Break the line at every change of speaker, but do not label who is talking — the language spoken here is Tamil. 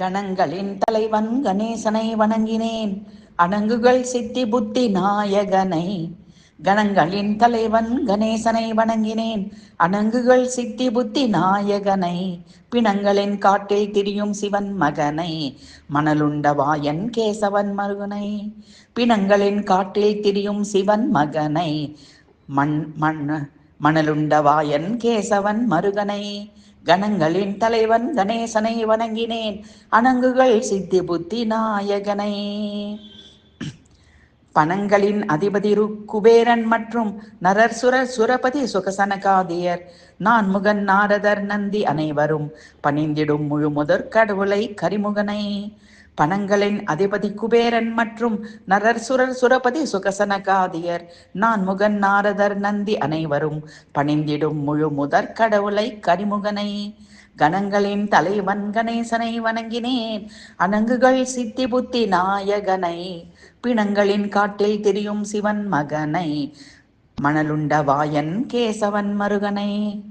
கணங்களின் தலைவன் கணேசனை வணங்கினேன். அணங்குகள் சித்தி புத்தி நாயகனை. கணங்களின் தலைவன் கணேசனை வணங்கினேன். அணங்குகள் சித்தி புத்தி நாயகனை. பிணங்களின் காட்டில் திரியும் சிவன் மகனை. மணலுண்ட வாயன் கேசவன் மருகனை. பிணங்களின் காட்டில் திரியும் சிவன் மகனை. மண் மண் மணலுண்ட வாயன் கேசவன் மருகனை. கணங்களின் தலைவன் கணேசனை வணங்கினேன். அணங்குகள் சித்தி புத்தி நாயகனை. பணங்களின் அதிபதி குபேரன் மற்றும் நரர் சுரர் சுரபதி சுகசனகாதியர் நான்முகன் நாரதர் நந்தி அனைவரும் பணிந்திடும் முழு முதற் கடவுளை கரிமுகனை. பணங்களின் அதிபதி குபேரன் மற்றும் நரர் சுரர் சுரபதி சுகசனகாதியர் நான்முகன் நாரதர் நந்தி அனைவரும் பணிந்திடும் முழு முதற் கடவுளை கரிமுகனை. கணங்களின் தலைவன் கணேசனை வணங்கினேன். அணங்குகள் சித்தி புத்தி நாயகனை. பிணங்களின் காட்டில் திரியும் சிவன் மகனை. மணலுண்ட வாயன் கேசவன் மருகனை.